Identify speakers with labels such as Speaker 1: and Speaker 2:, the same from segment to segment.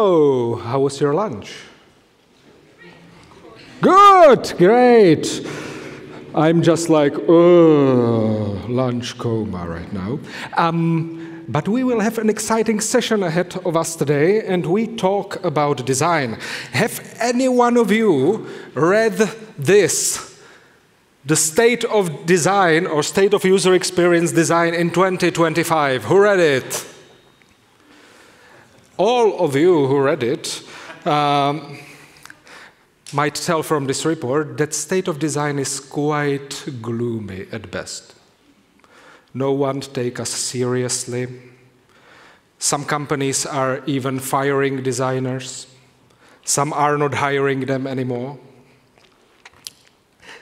Speaker 1: So, how was your lunch? Good, great. I'm just like, lunch coma right now. But we will have an exciting session ahead of us today, and we talk about design. Have any one of you read this? The State of Design, or State of User Experience Design in 2025. Who read it? All of you who read it might tell from this report that state of design is quite gloomy at best. No one takes us seriously. Some companies are even firing designers. Some are not hiring them anymore.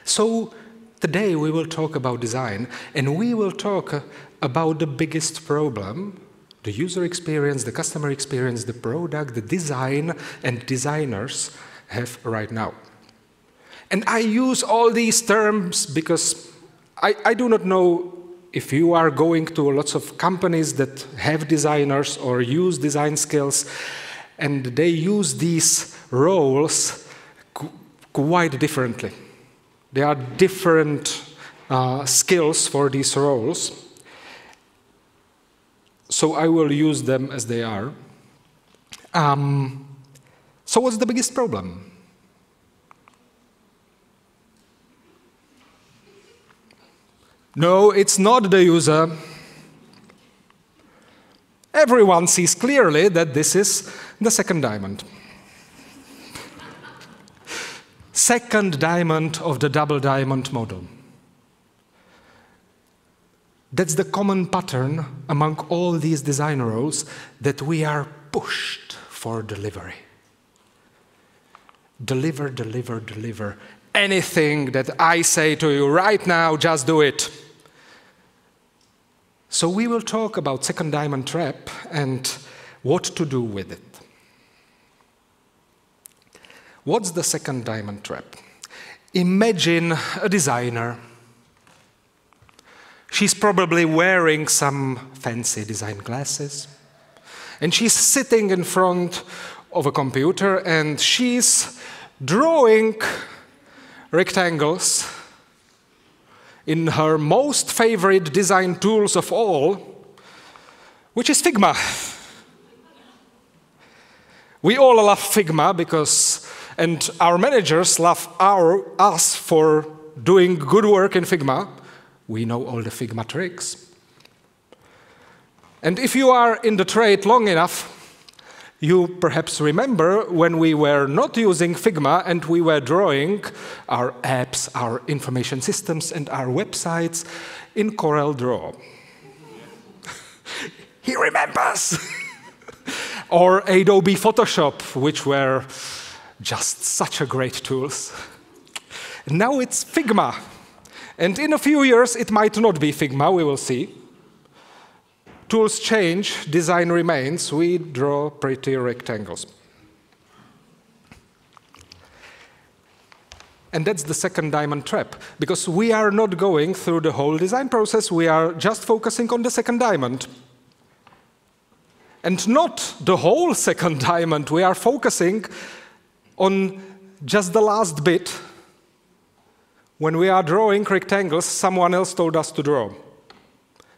Speaker 1: So today we will talk about design, and we will talk about the biggest problem: the user experience, the customer experience, the product, the design, and designers have right now. And I use all these terms because I do not know if you are going to lots of companies that have designers or use design skills, and they use these roles quite differently. There are different skills for these roles. So I will use them as they are. So what's the biggest problem? No, it's not the user. Everyone sees clearly that this is the second diamond. Second diamond of the double diamond model. That's the common pattern among all these design roles, that we are pushed for delivery. Deliver, deliver, deliver. Anything that I say to you right now, just do it. So we will talk about second diamond trap and what to do with it. What's the second diamond trap? Imagine a designer. She's probably wearing some fancy design glasses, and she's sitting in front of a computer, and she's drawing rectangles in her most favorite design tools of all, which is Figma. We all love Figma and our managers love us for doing good work in Figma. We know all the Figma tricks. And if you are in the trade long enough, you perhaps remember when we were not using Figma and we were drawing our apps, our information systems, and our websites in CorelDRAW. He remembers! Or Adobe Photoshop, which were just such a great tools. Now it's Figma. And in a few years, it might not be Figma, we will see. Tools change, design remains, we draw pretty rectangles. And that's the second diamond trap, because we are not going through the whole design process, we are just focusing on the second diamond. And not the whole second diamond, we are focusing on just the last bit. When we are drawing rectangles, someone else told us to draw,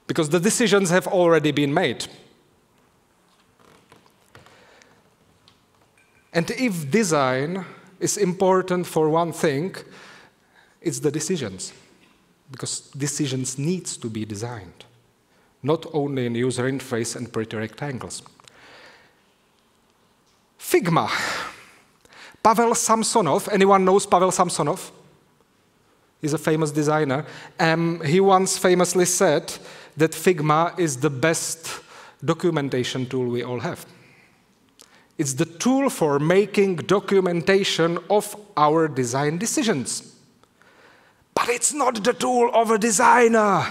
Speaker 1: because the decisions have already been made. And if design is important for one thing, it's the decisions, because decisions needs to be designed, not only in user interface and pretty rectangles. Figma. Pavel Samsonov, anyone knows Pavel Samsonov? He's a famous designer. He once famously said that Figma is the best documentation tool we all have. It's the tool for making documentation of our design decisions. But it's not the tool of a designer.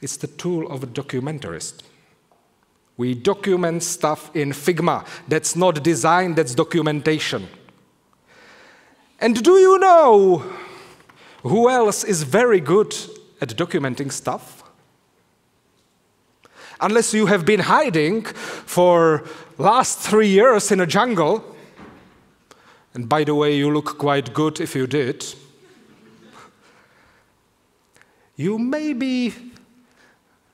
Speaker 1: It's the tool of a documentarist. We document stuff in Figma. That's not design, that's documentation. And do you know who else is very good at documenting stuff? Unless you have been hiding for last 3 years in a jungle, and by the way, you look quite good if you did, you maybe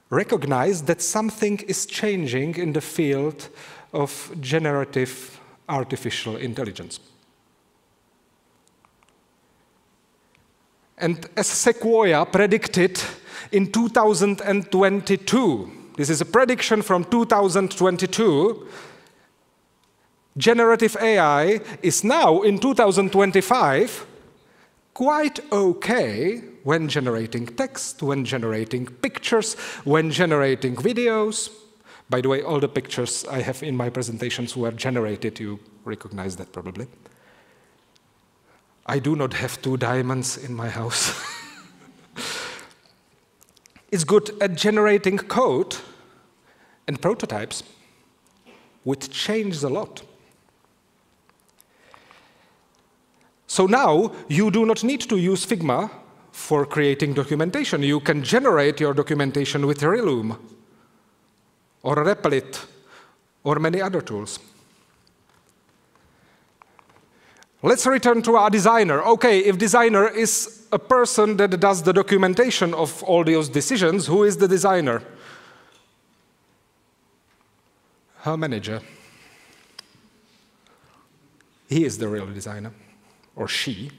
Speaker 1: recognize that something is changing in the field of generative artificial intelligence. And as Sequoia predicted in 2022, this is a prediction from 2022, generative AI is now, in 2025, quite okay when generating text, when generating pictures, when generating videos. By the way, all the pictures I have in my presentations were generated. You recognize that probably. I do not have 2 diamonds in my house. It's good at generating code and prototypes, which changes a lot. So now, you do not need to use Figma for creating documentation. You can generate your documentation with Reloom, or Replit, or many other tools. Let's return to our designer. Okay, if designer is a person that does the documentation of all those decisions, who is the designer? Her manager. He is the real designer, or she.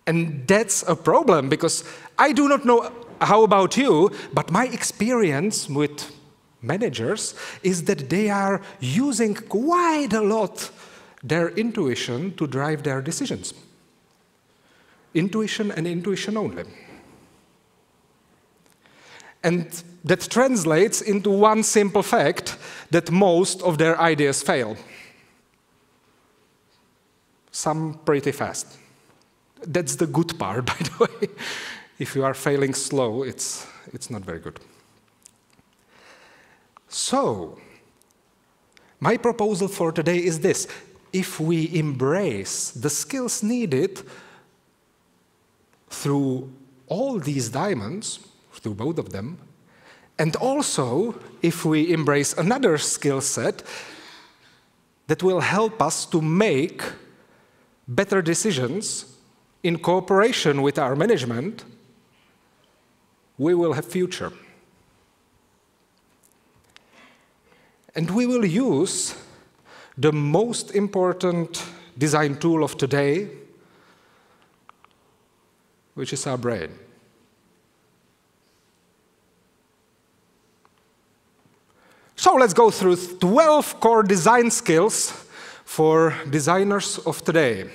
Speaker 1: And that's a problem, because I do not know how about you, but my experience with managers is that they are using quite a lot their intuition to drive their decisions. Intuition and intuition only. And that translates into one simple fact, that most of their ideas fail. Some pretty fast. That's the good part, by the way. If you are failing slow, it's not very good. So, my proposal for today is this. If we embrace the skills needed through all these diamonds, through both of them, and also if we embrace another skill set that will help us to make better decisions in cooperation with our management, we will have future. And we will use the most important design tool of today, which is our brain. So let's go through 12 core design skills for designers of today.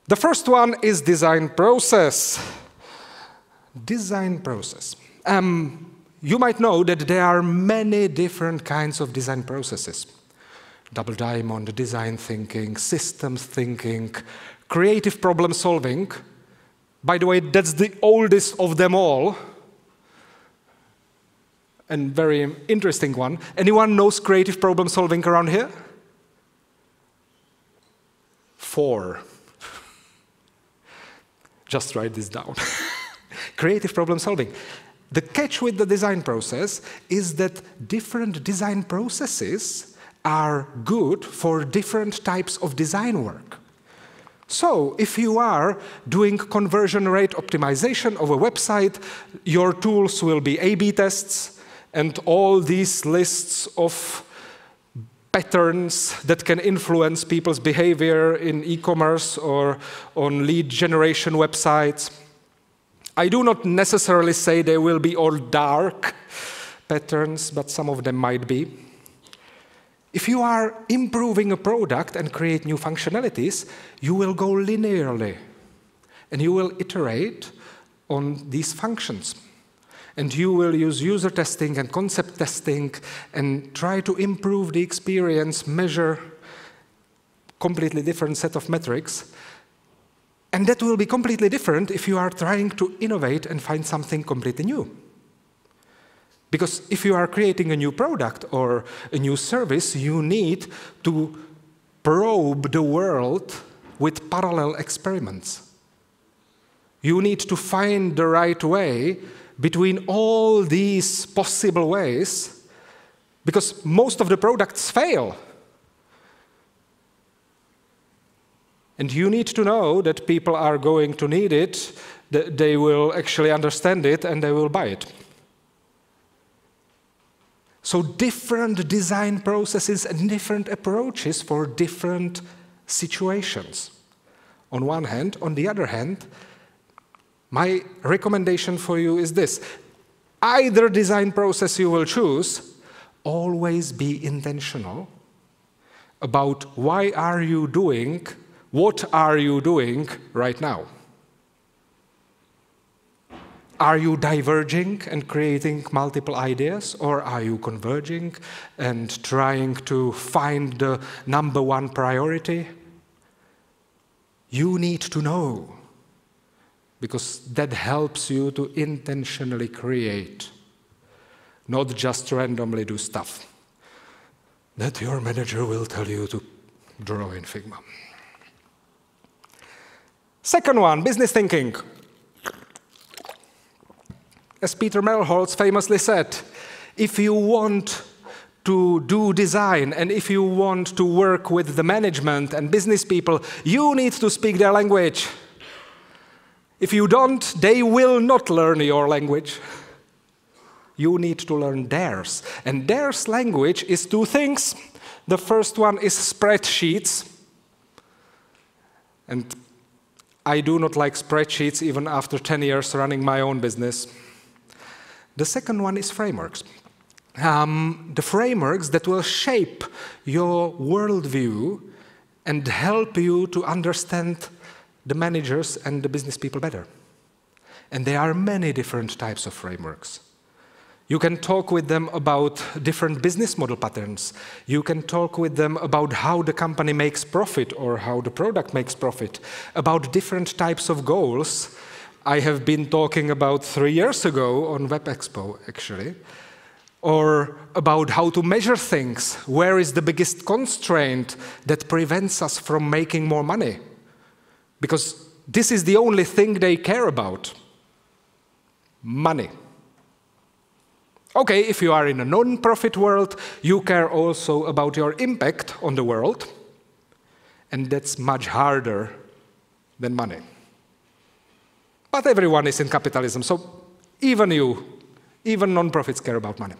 Speaker 1: The first one is design process. Design process. You might know that there are many different kinds of design processes. Double diamond, design thinking, systems thinking, creative problem solving. By the way, that's the oldest of them all. And very interesting one. Anyone knows creative problem solving around here? 4. Just write this down. Creative problem solving. The catch with the design process is that different design processes are good for different types of design work. So, if you are doing conversion rate optimization of a website, your tools will be A/B tests and all these lists of patterns that can influence people's behavior in e-commerce or on lead generation websites. I do not necessarily say they will be all dark patterns, but some of them might be. If you are improving a product and create new functionalities, you will go linearly, and you will iterate on these functions. And you will use user testing and concept testing and try to improve the experience, measure completely different set of metrics. And that will be completely different if you are trying to innovate and find something completely new. Because if you are creating a new product or a new service, you need to probe the world with parallel experiments. You need to find the right way between all these possible ways, because most of the products fail. And you need to know that people are going to need it, that they will actually understand it, and they will buy it. So different design processes and different approaches for different situations. On one hand, on the other hand, my recommendation for you is this. Either design process you will choose, always be intentional about what are you doing right now. Are you diverging and creating multiple ideas, or are you converging and trying to find the number one priority? You need to know, because that helps you to intentionally create, not just randomly do stuff that your manager will tell you to draw in Figma. Second one, business thinking. As Peter Melholtz famously said, if you want to do design and if you want to work with the management and business people, you need to speak their language. If you don't, they will not learn your language. You need to learn theirs. And theirs language is two things. The first one is spreadsheets. And I do not like spreadsheets even after 10 years running my own business. The second one is frameworks. The frameworks that will shape your worldview and help you to understand the managers and the business people better. And there are many different types of frameworks. You can talk with them about different business model patterns. You can talk with them about how the company makes profit or how the product makes profit, about different types of goals. I have been talking about 3 years ago on WebExpo, actually, or about how to measure things. Where is the biggest constraint that prevents us from making more money? Because this is the only thing they care about. Money. Okay, if you are in a non-profit world, you care also about your impact on the world, and that's much harder than money. But everyone is in capitalism, so even non-profits care about money.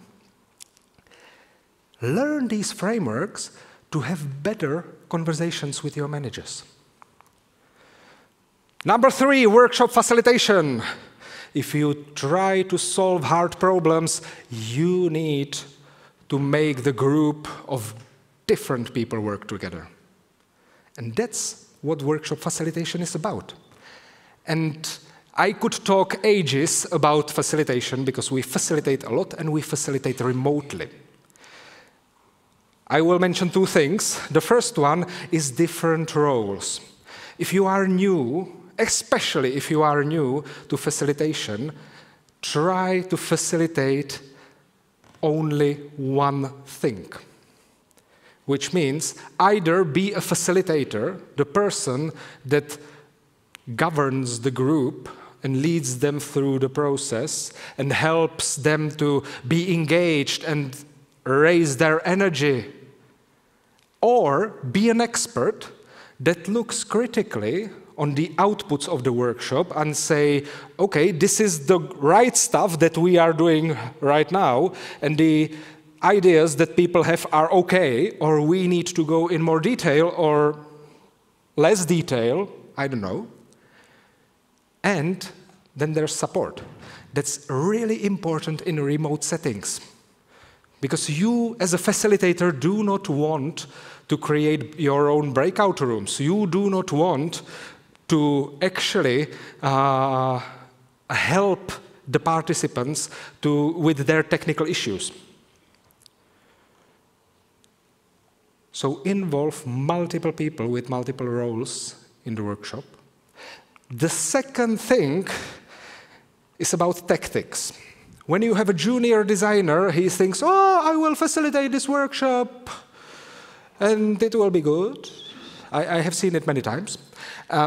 Speaker 1: Learn these frameworks to have better conversations with your managers. Number 3, workshop facilitation. If you try to solve hard problems, you need to make the group of different people work together. And that's what workshop facilitation is about. And I could talk ages about facilitation because we facilitate a lot and we facilitate remotely. I will mention 2 things. The first one is different roles. If you are new, especially if you are new to facilitation, try to facilitate only one thing. Which means either be a facilitator, the person that governs the group and leads them through the process and helps them to be engaged and raise their energy, or be an expert that looks critically on the outputs of the workshop and say, okay, this is the right stuff that we are doing right now, and the ideas that people have are okay, or we need to go in more detail or less detail, I don't know. And then there's support. That's really important in remote settings. Because you, as a facilitator, do not want to create your own breakout rooms. You do not want to actually help the participants with their technical issues. So involve multiple people with multiple roles in the workshop. The second thing is about tactics. When you have a junior designer, he thinks, oh, I will facilitate this workshop, and it will be good. I have seen it many times.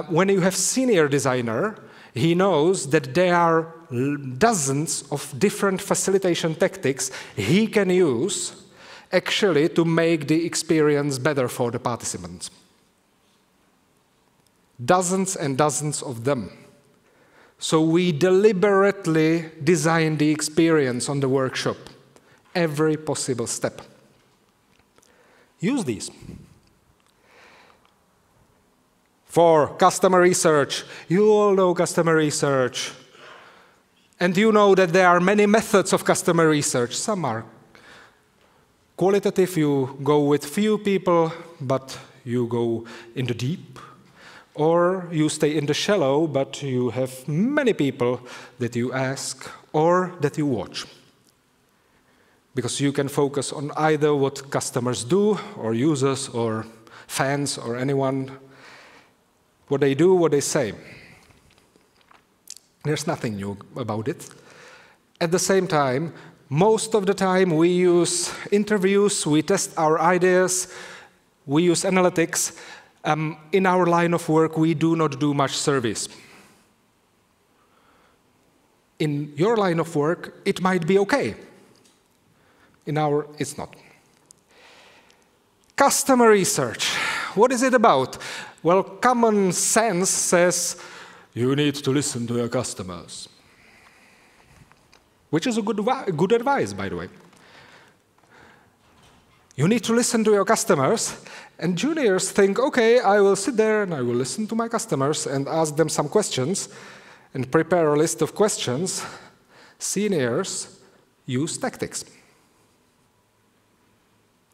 Speaker 1: When you have senior designer, he knows that there are dozens of different facilitation tactics he can use actually to make the experience better for the participants. Dozens and dozens of them. So we deliberately design the experience on the workshop, every possible step. Use these. For customer research, you all know customer research. And you know that there are many methods of customer research. Some are qualitative, you go with few people, but you go in the deep. Or you stay in the shallow, but you have many people that you ask or that you watch. Because you can focus on either what customers do, or users, or fans, or anyone, what they do, what they say. There's nothing new about it. At the same time, most of the time we use interviews, we test our ideas, we use analytics. In our line of work, we do not do much service. In your line of work, it might be okay. In our, it's not. Customer research. What is it about? Well, common sense says you need to listen to your customers. Which is a good advice, by the way. You need to listen to your customers, and juniors think, okay, I will sit there and I will listen to my customers and ask them some questions and prepare a list of questions. Seniors use tactics.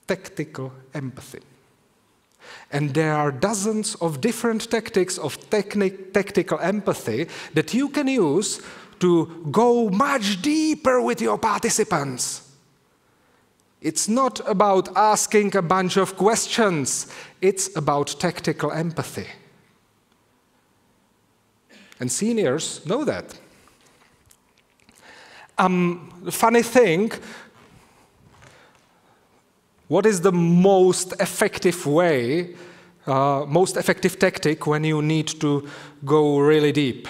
Speaker 1: Tactical empathy. And there are dozens of different tactics of tactical empathy that you can use to go much deeper with your participants. It's not about asking a bunch of questions. It's about tactical empathy. And seniors know that. The funny thing, what is the most effective way, most effective tactic when you need to go really deep?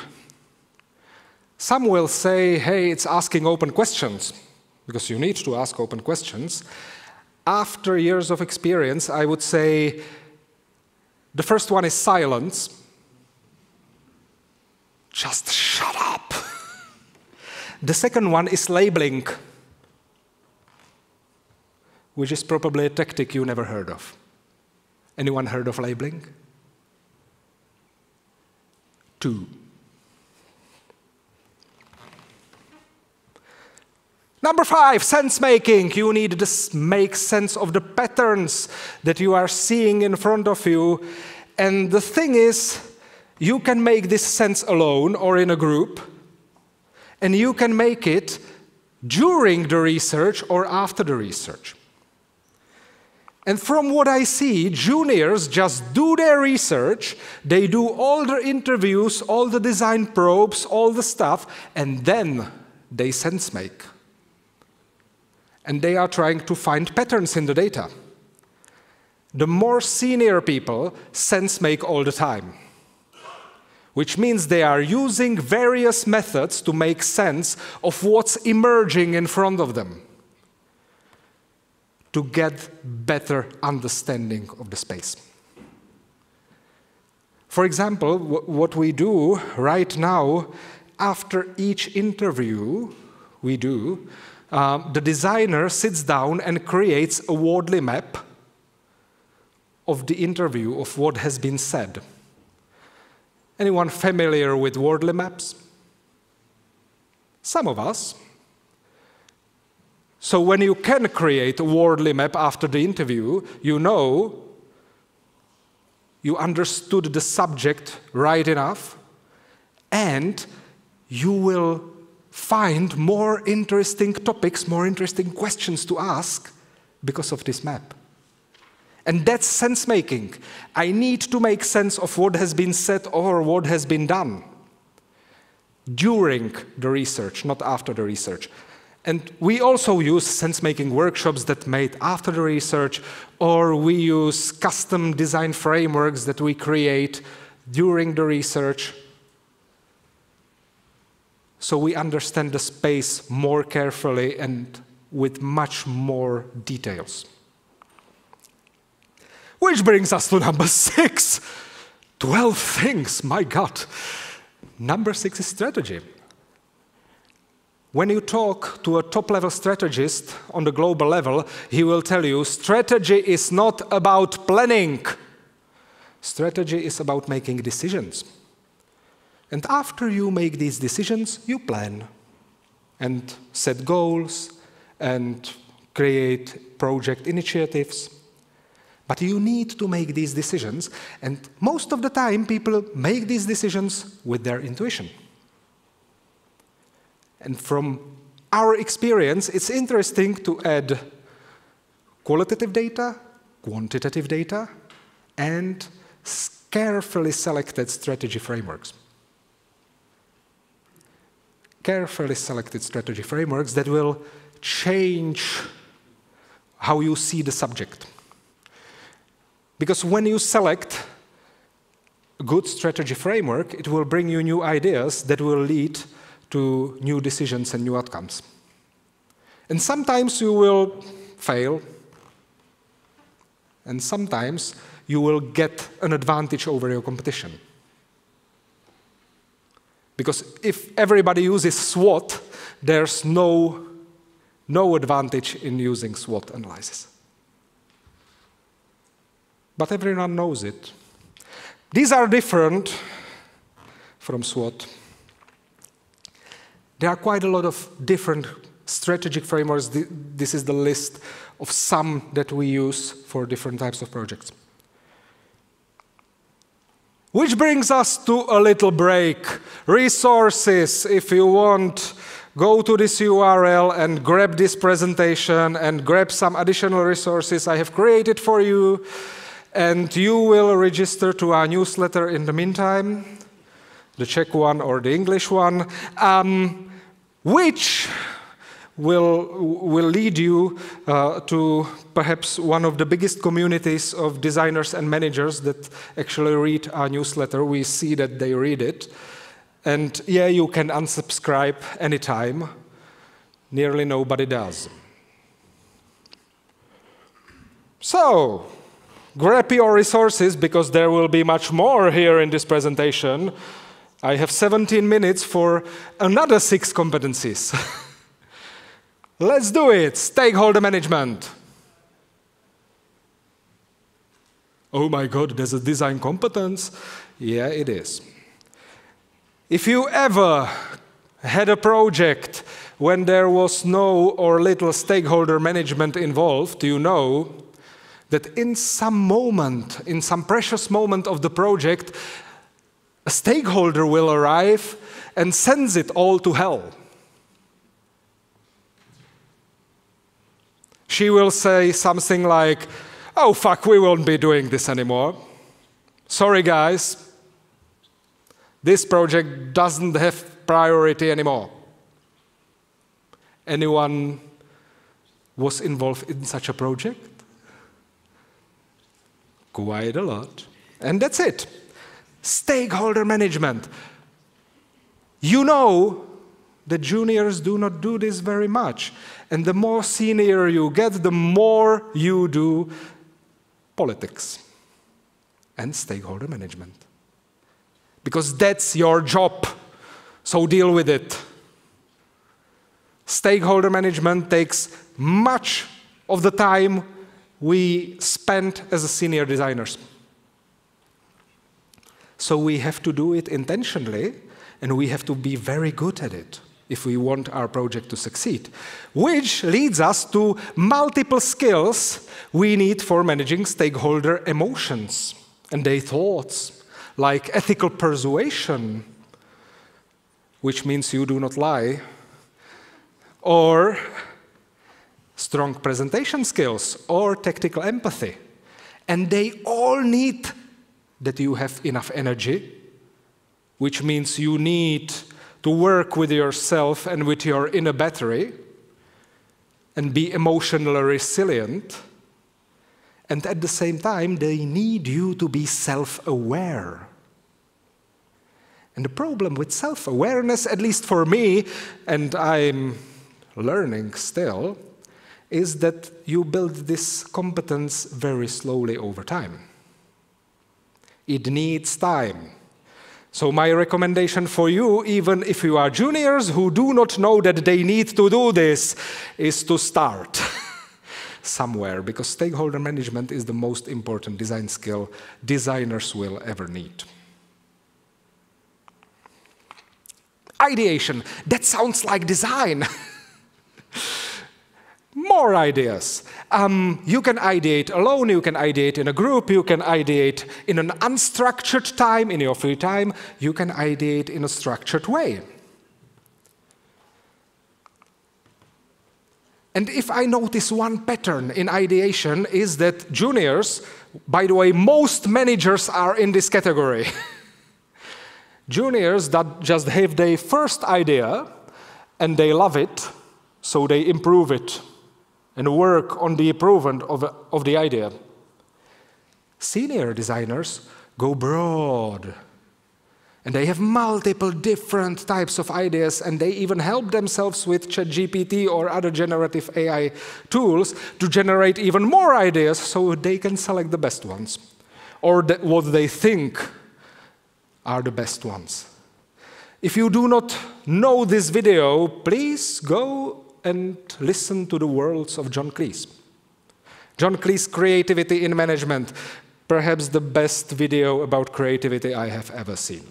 Speaker 1: Some will say, hey, it's asking open questions, because you need to ask open questions. After years of experience, I would say the first one is silence. Just shut up. The second one is labeling, which is probably a tactic you never heard of. Anyone heard of labeling? 2. Number 5, sense-making. You need to make sense of the patterns that you are seeing in front of you. And the thing is, you can make this sense alone or in a group, and you can make it during the research or after the research. And from what I see, juniors just do their research, they do all the interviews, all the design probes, all the stuff, and then they sense-make. And they are trying to find patterns in the data. The more senior people sense-make all the time, which means they are using various methods to make sense of what's emerging in front of them, to get better understanding of the space. For example, what we do right now, after each interview we do, the designer sits down and creates a wordly map of the interview, of what has been said. Anyone familiar with wordly maps? Some of us. So when you can create a wordly map after the interview, you know you understood the subject right enough, and you will find more interesting topics, more interesting questions to ask because of this map. And that's sense-making. I need to make sense of what has been said or what has been done during the research, not after the research. And we also use sense-making workshops that made after the research, or we use custom design frameworks that we create during the research. So we understand the space more carefully and with much more details. Which brings us to number 6. 12 things, my God. Number 6 is strategy. When you talk to a top-level strategist on the global level, he will tell you, strategy is not about planning. Strategy is about making decisions. And after you make these decisions, you plan and set goals and create project initiatives. But you need to make these decisions, and most of the time people make these decisions with their intuition. And from our experience, it's interesting to add qualitative data, quantitative data, and carefully selected strategy frameworks. Carefully selected strategy frameworks that will change how you see the subject. Because when you select a good strategy framework, it will bring you new ideas that will lead to new decisions and new outcomes. And sometimes you will fail, and sometimes you will get an advantage over your competition. Because if everybody uses SWOT, there's no advantage in using SWOT analysis. But everyone knows it. These are different from SWOT. There are quite a lot of different strategic frameworks. This is the list of some that we use for different types of projects. Which brings us to a little break. Resources, if you want, go to this URL and grab this presentation and grab some additional resources I have created for you. And you will register to our newsletter in the meantime, the Czech one or the English one, which will lead you to perhaps one of the biggest communities of designers and managers that actually read our newsletter. We see that they read it. And yeah, you can unsubscribe anytime. Nearly nobody does. So, grab your resources, because there will be much more here in this presentation. I have 17 minutes for another 6 competencies. Let's do it. Stakeholder management. Oh my God, there's a design competence. Yeah, it is. If you ever had a project when there was no or little stakeholder management involved, you know that in some moment, in some precious moment of the project, a stakeholder will arrive and sends it all to hell. She will say something like, oh fuck, we won't be doing this anymore. Sorry guys, this project doesn't have priority anymore. Anyone was involved in such a project? Quite a lot. And that's it. Stakeholder management. You know that juniors do not do this very much. And the more senior you get, the more you do politics and stakeholder management. Because that's your job. So deal with it. Stakeholder management takes much of the time we spend as senior designers. So we have to do it intentionally, and we have to be very good at it if we want our project to succeed. Which leads us to multiple skills we need for managing stakeholder emotions and their thoughts, like ethical persuasion, which means you do not lie, or strong presentation skills, or tactical empathy. And they all need that you have enough energy, which means you need to work with yourself and with your inner battery, and be emotionally resilient. And at the same time, they need you to be self-aware. And the problem with self-awareness, at least for me, and I'm learning still, is that you build this competence very slowly over time. It needs time. So my recommendation for you, even if you are juniors who do not know that they need to do this, is to start somewhere, because stakeholder management is the most important design skill designers will ever need. Ideation, that sounds like design. More ideas. You can ideate alone, you can ideate in a group, you can ideate in an unstructured time, in your free time, you can ideate in a structured way. And if I notice one pattern in ideation is that juniors, by the way, most managers are in this category. Juniors that just have their first idea and they love it, so they improve it and work on the improvement of the idea. Senior designers go broad, and they have multiple different types of ideas, and they even help themselves with ChatGPT or other generative AI tools to generate even more ideas so they can select the best ones, or what they think are the best ones. If you do not know this video, please go and listen to the words of John Cleese. John Cleese, Creativity in Management, perhaps the best video about creativity I have ever seen.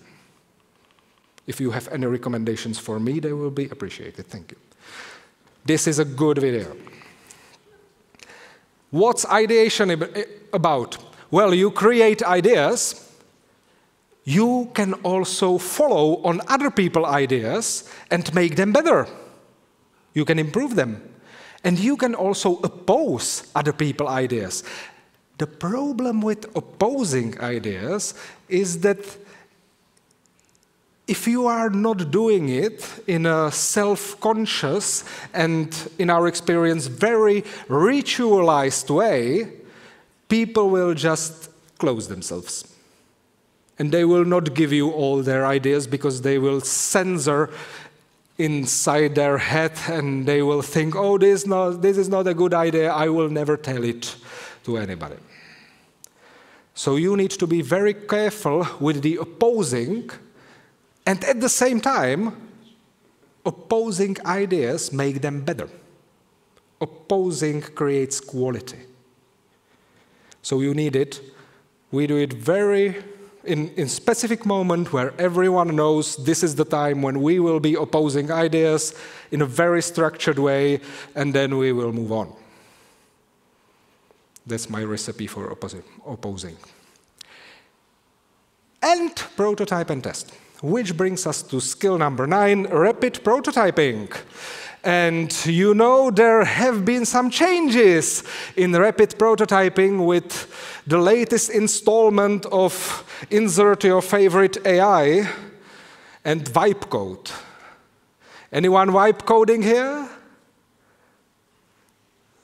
Speaker 1: If you have any recommendations for me, they will be appreciated. Thank you. This is a good video. What's ideation about? Well, you create ideas. You can also follow on other people's ideas and make them better. You can improve them. And you can also oppose other people's ideas. The problem with opposing ideas is that if you are not doing it in a self-conscious and, in our experience, very ritualized way, people will just close themselves. And they will not give you all their ideas because they will censor inside their head and they will think, oh, this is not a good idea, I will never tell it to anybody. So you need to be very careful with the opposing, and at the same time, opposing ideas make them better. Opposing creates quality. So you need it. We do it very in specific moment where everyone knows this is the time when we will be opposing ideas in a very structured way, and then we will move on. That's my recipe for opposing. And prototype and test, which brings us to skill number 9, rapid prototyping. And you know there have been some changes in rapid prototyping with the latest installment of Insert Your Favorite AI and vibe code. Anyone vibe coding here?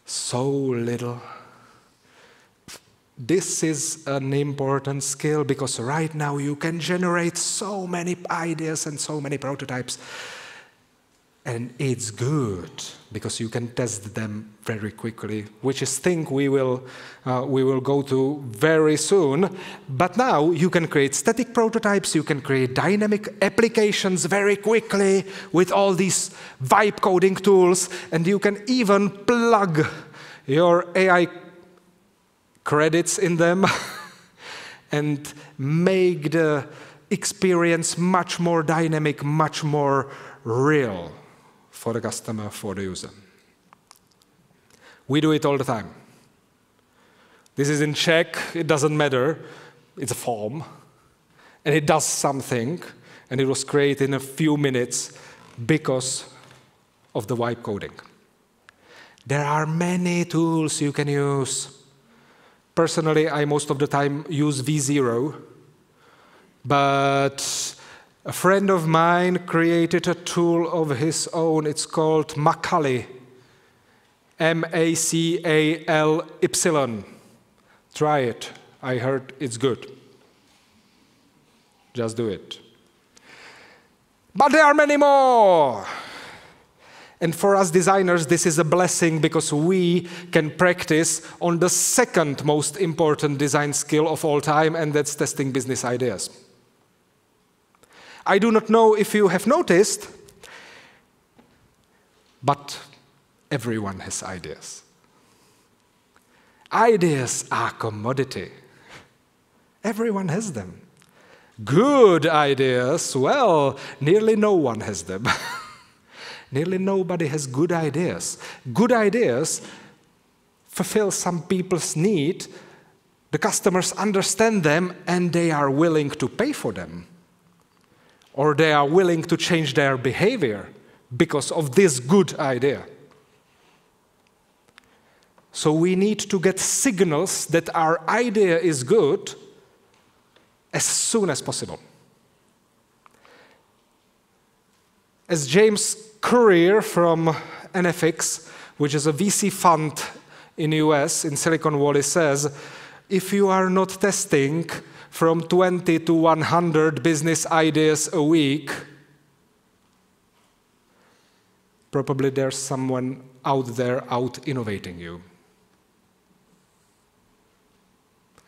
Speaker 1: So little. This is an important skill because right now you can generate so many ideas and so many prototypes. And it's good because you can test them very quickly, which is thing we will go to very soon. But now you can create static prototypes, you can create dynamic applications very quickly with all these vibe coding tools, and you can even plug your AI credits in them and make the experience much more dynamic, much more real for the customer, for the user. We do it all the time. This is in Czech, it doesn't matter, it's a form, and it does something, and it was created in a few minutes because of the vibe coding. There are many tools you can use. Personally, I most of the time use V0, but a friend of mine created a tool of his own. It's called Macaulay. M-A-C-A-L-Y. Try it. I heard it's good. Just do it. But there are many more. And for us designers, this is a blessing because we can practice on the second most important design skill of all time, and that's testing business ideas. I do not know if you have noticed, but everyone has ideas. Ideas are commodity. Everyone has them. Good ideas, well, nearly no one has them. Nearly nobody has good ideas. Good ideas fulfill some people's need, the customers understand them, and they are willing to pay for them. Or they are willing to change their behavior because of this good idea. So we need to get signals that our idea is good as soon as possible. As James Courier from NFX, which is a VC fund in the US, in Silicon Valley, says, if you are not testing from 20 to 100 business ideas a week, probably there's someone out there out-innovating you.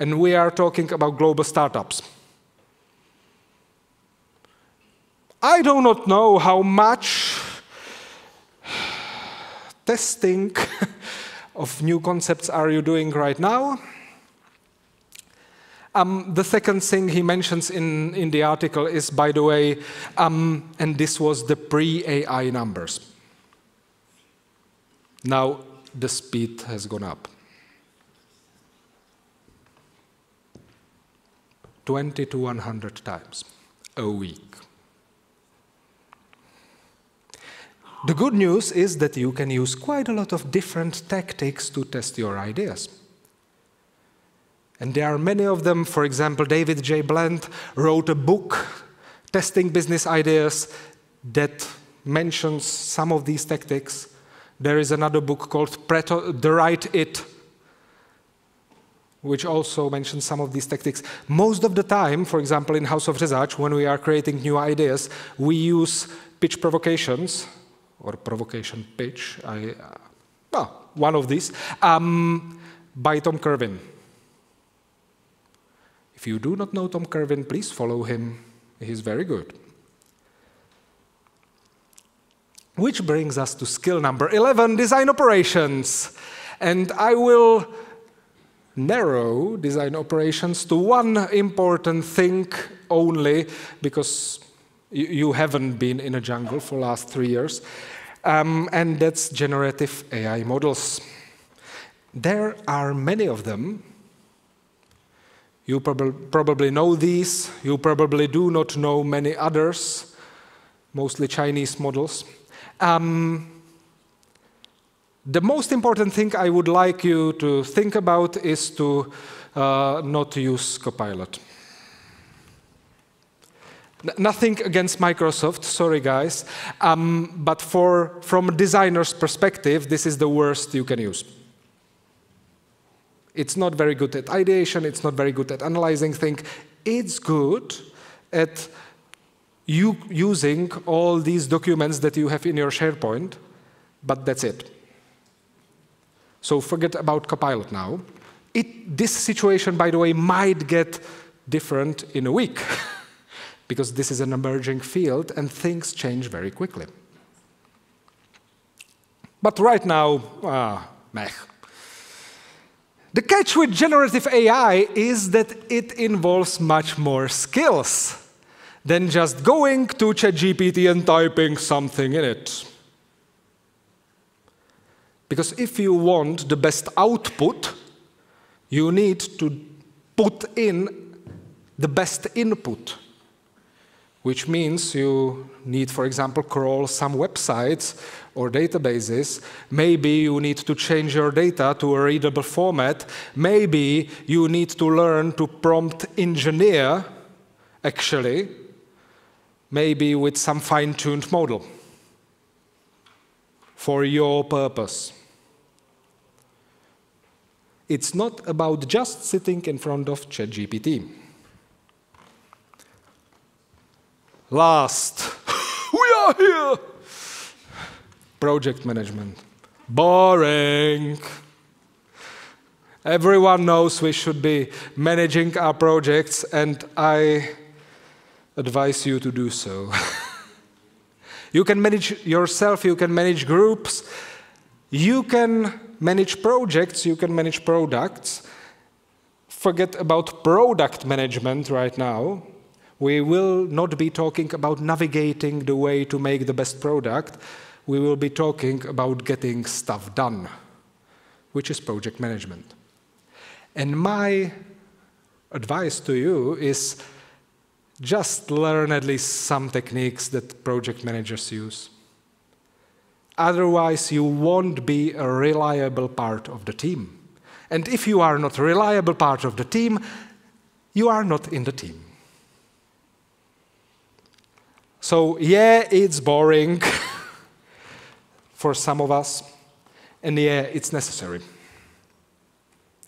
Speaker 1: And we are talking about global startups. I do not know how much testing of new concepts are you doing right now. The second thing he mentions in the article is, by the way, and this was the pre-AI numbers. Now the speed has gone up. 20 to 100 times a week. The good news is that you can use quite a lot of different tactics to test your ideas. And there are many of them. For example, David J. Bland wrote a book, Testing Business Ideas, that mentions some of these tactics. There is another book called The Right It, which also mentions some of these tactics. Most of the time, for example, in House of Řezáč, when we are creating new ideas, we use pitch provocations, or provocation pitch, one of these, by Tom Kervin. If you do not know Tom Kervin, please follow him. He's very good. Which brings us to skill number 11, design operations. And I will narrow design operations to one important thing only, because you haven't been in a jungle for the last 3 years, and that's generative AI models. There are many of them. You probably know these. You probably do not know many others, mostly Chinese models. The most important thing I would like you to think about is to not use Copilot. Nothing against Microsoft, sorry guys, but from a designer's perspective, this is the worst you can use. It's not very good at ideation, it's not very good at analyzing things. It's good at using all these documents that you have in your SharePoint, but that's it. So forget about Copilot now. This situation, by the way, might get different in a week, because this is an emerging field and things change very quickly. But right now, meh. The catch with generative AI is that it involves much more skills than just going to ChatGPT and typing something in it. Because if you want the best output, you need to put in the best input, which means you need, for example, crawl some websites or databases. Maybe you need to change your data to a readable format. Maybe you need to learn to prompt engineer, actually, maybe with some fine-tuned model for your purpose. It's not about just sitting in front of ChatGPT. Last, we are here. Project management. Boring. Everyone knows we should be managing our projects, and I advise you to do so. You can manage yourself, you can manage groups, you can manage projects, you can manage products. Forget about product management right now. We will not be talking about navigating the way to make the best product. We will be talking about getting stuff done, which is project management. And my advice to you is just learn at least some techniques that project managers use. Otherwise, you won't be a reliable part of the team. And if you are not a reliable part of the team, you are not in the team. So, yeah, it's boring for some of us, and yeah, it's necessary.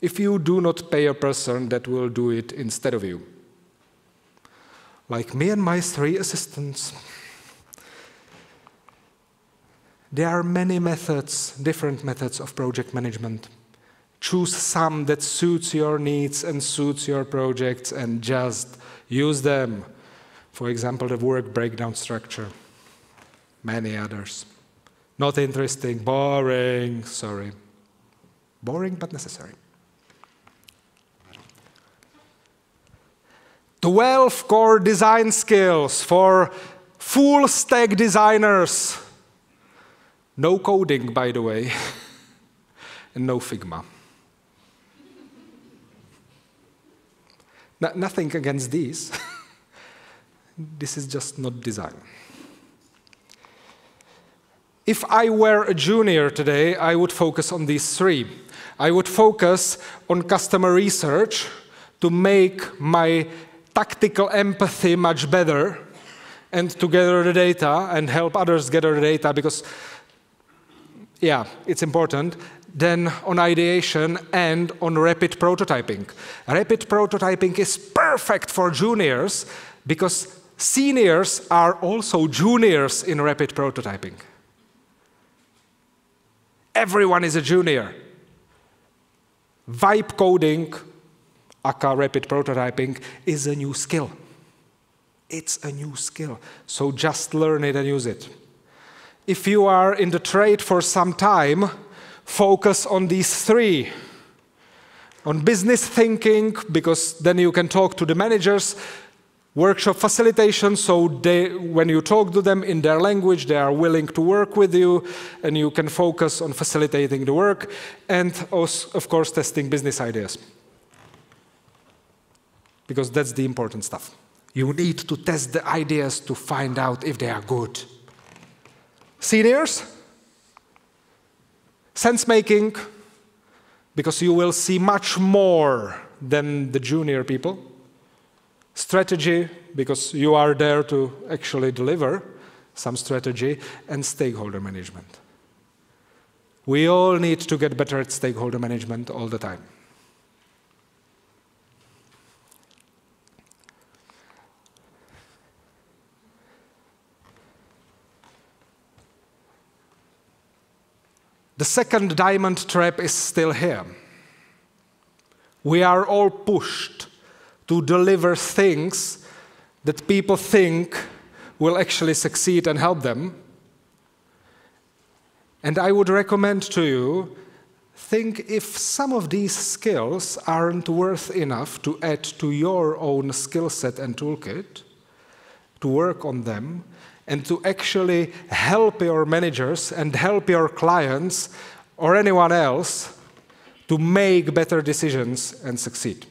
Speaker 1: If you do not pay a person that will do it instead of you. Like me and my 3 assistants. There are many methods, different methods of project management. Choose some that suits your needs and suits your projects and just use them. For example, the work breakdown structure. Many others. Not interesting, boring, sorry. Boring but necessary. 12 core design skills for full-stack designers. No coding, by the way, and no Figma. Nothing against these. This is just not design. If I were a junior today, I would focus on these 3. I would focus on customer research to make my tactical empathy much better, and to gather the data and help others gather the data, because, yeah, it's important. Then on ideation and on rapid prototyping. Rapid prototyping is perfect for juniors, because seniors are also juniors in rapid prototyping. Everyone is a junior. Vibe coding, aka rapid prototyping, is a new skill. It's a new skill. So just learn it and use it. If you are in the trade for some time, focus on these 3. On business thinking, because then you can talk to the managers. Workshop facilitation, so when you talk to them in their language, they are willing to work with you, and you can focus on facilitating the work, and also, of course, testing business ideas. Because that's the important stuff. You need to test the ideas to find out if they are good. Seniors, sense-making, because you will see much more than the junior people. Strategy, because you are there to actually deliver some strategy, and stakeholder management. We all need to get better at stakeholder management all the time. The second diamond trap is still here. We are all pushed to deliver things that people think will actually succeed and help them. And I would recommend to you, think if some of these skills aren't worth enough to add to your own skill set and toolkit, to work on them, and to actually help your managers and help your clients or anyone else to make better decisions and succeed.